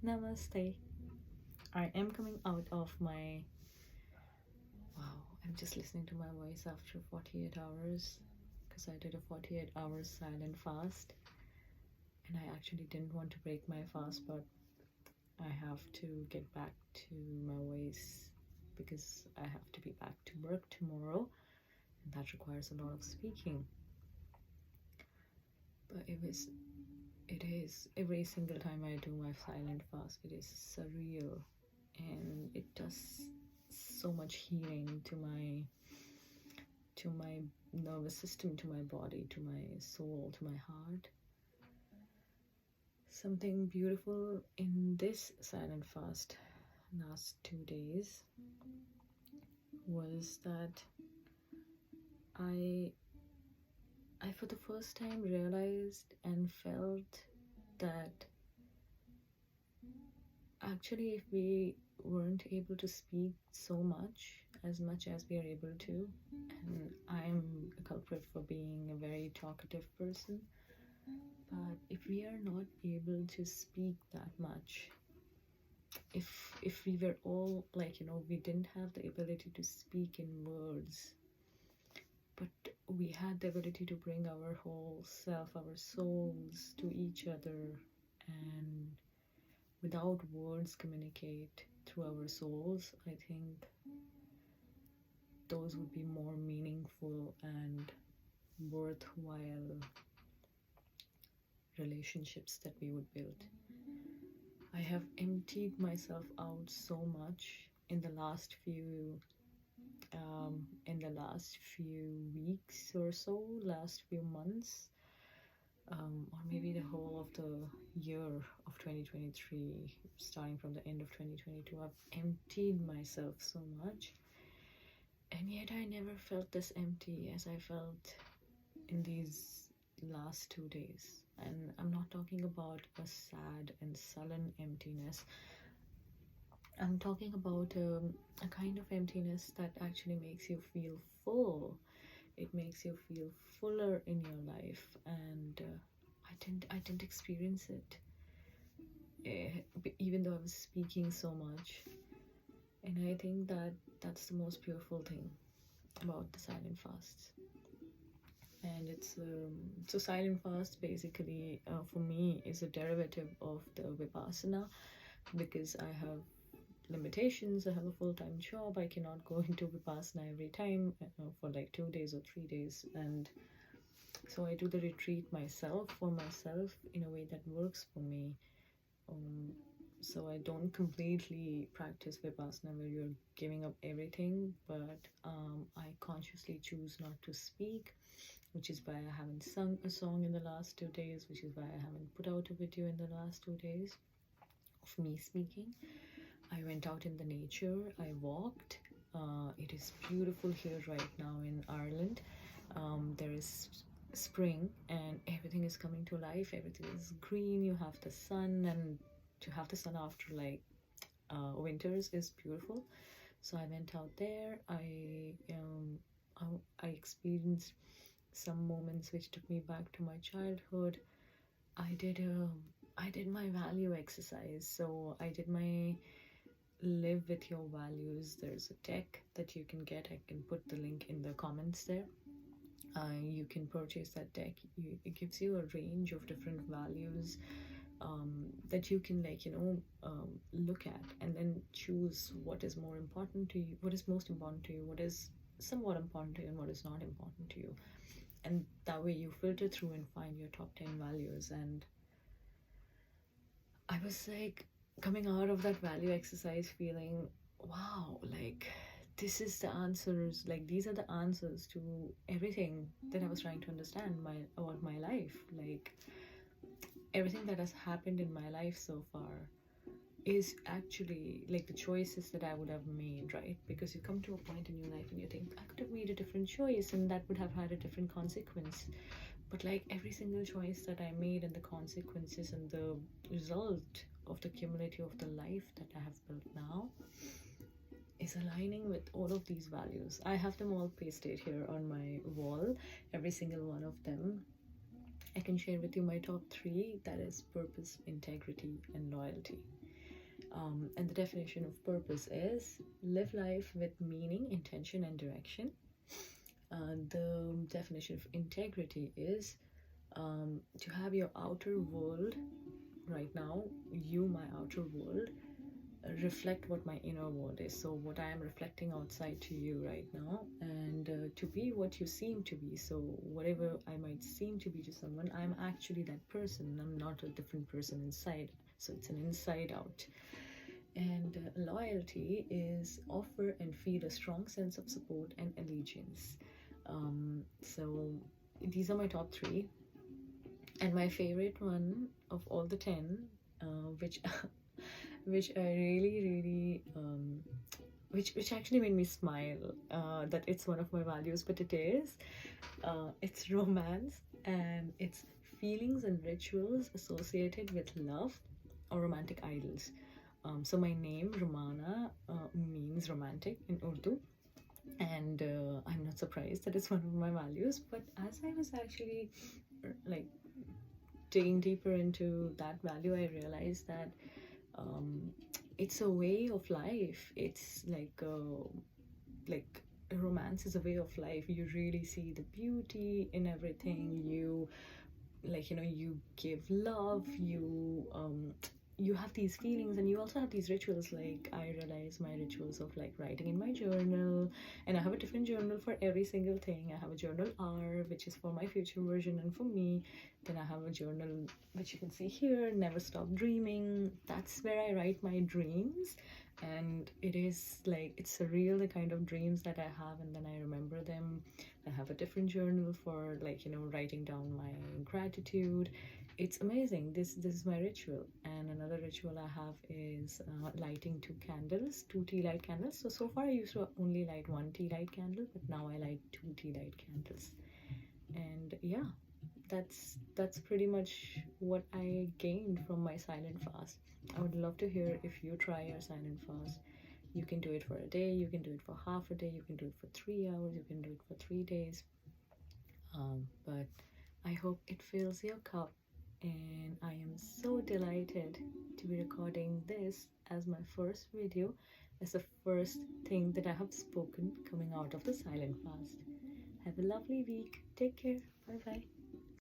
Namaste. I am coming out of my. Wow, I'm just listening to my voice after 48 hours because I did a 48 hours silent fast and I actually didn't want to break my fast, but I have to get back to my voice because I have to be back to work tomorrow and that requires a lot of speaking. But it is every single time I do my silent fast, it is surreal and it does so much healing to my nervous system, to my body, to my soul, to my heart. Something beautiful in this silent fast last 2 days was that I for the first time realized and felt that actually if we weren't able to speak so much as we are able to, and I'm a culprit for being a very talkative person, but if we are not able to speak that much, if we were all like, we didn't have the ability to speak in words, but we had the ability to bring our whole self, our souls to each other, and without words communicate through our souls, I think those would be more meaningful and worthwhile relationships that we would build. I have emptied myself out so much in the last few weeks or so, last few months, or maybe the whole of the year of 2023, starting from the end of 2022. I've emptied myself so much, and yet I never felt this empty as I felt in these last 2 days. And I'm not talking about a sad and sullen emptiness. I'm talking about a kind of emptiness that actually makes you feel full. It makes you feel fuller in your life, and I didn't experience it, even though I was speaking so much. And I think that that's the most beautiful thing about the silent fasts. And it's so silent fast basically for me is a derivative of the Vipassana, because I have limitations. I have a full-time job. I cannot go into Vipassana every time for like 2 days or 3 days, and so I do the retreat for myself in a way that works for me. So I don't completely practice Vipassana where you're giving up everything, but I consciously choose not to speak, which is why I haven't sung a song in the last 2 days, which is why I haven't put out a video in the last 2 days of me speaking. I went out in the nature, I walked. It is beautiful here right now in Ireland. There is spring and everything is coming to life, everything is green, you have the sun, and to have the sun after like winters is beautiful. So I went out there. I experienced some moments which took me back to my childhood. I did my value exercise. So I did my live with your values. There's a deck that you can get. I can put the link in the comments there. You can purchase that deck. It gives you a range of different values that you can look at, and then choose what is more important to you, what is most important to you, what is somewhat important to you, and what is not important to you. And that way you filter through and find your top 10 values. And I was like coming out of that value exercise feeling, wow, like this is the answers, like these are the answers to everything that I was trying to understand about my life. Like everything that has happened in my life so far is actually like the choices that I would have made, right? Because you come to a point in your life and you think, I could have made a different choice and that would have had a different consequence. But like every single choice that I made and the consequences and the result of the cumulative of the life that I have built now is aligning with all of these values. I have them all pasted here on my wall, every single one of them. I can share with you my top three, that is purpose, integrity, and loyalty. And the definition of purpose is live life with meaning, intention, and direction. The definition of integrity is to have your outer world, right now, you, my outer world, reflect what my inner world is. So, what I am reflecting outside to you right now, and to be what you seem to be. So, whatever I might seem to be to someone, I'm actually that person. I'm not a different person inside. So, it's an inside out. And loyalty is offer and feel a strong sense of support and allegiance. So these are my top three, and my favorite one of all the 10, which which I really which actually made me smile, that it's one of my values, but it's romance, and it's feelings and rituals associated with love or romantic idols. So my name, Romana, means romantic in Urdu, and I'm not surprised that it's one of my values. But as I was actually like digging deeper into that value, I realized that it's a way of life. It's like romance is a way of life. You really see the beauty in everything. You you give love, you have these feelings, and you also have these rituals. Like, I realize my rituals of like writing in my journal, and I have a different journal for every single thing. I have a journal R, which is for my future version and for me. Then I have a journal which you can see here, Never Stop Dreaming. That's where I write my dreams, and it is like, it's surreal, the kind of dreams that I have, and then I remember them. I have a different journal for writing down my gratitude. It's amazing. This is my ritual. And another ritual I have is lighting two tea light candles. So far I used to only light one tea light candle, but now I light two tea light candles. And yeah, that's pretty much what I gained from my silent fast. I would love to hear if you try your silent fast. You can do it for a day, you can do it for half a day, you can do it for 3 hours, you can do it for 3 days. But I hope it fills your cup, and I am so delighted to be recording this as my first video, as the first thing that I have spoken coming out of the silent fast. Have a lovely week. Take care. Bye bye.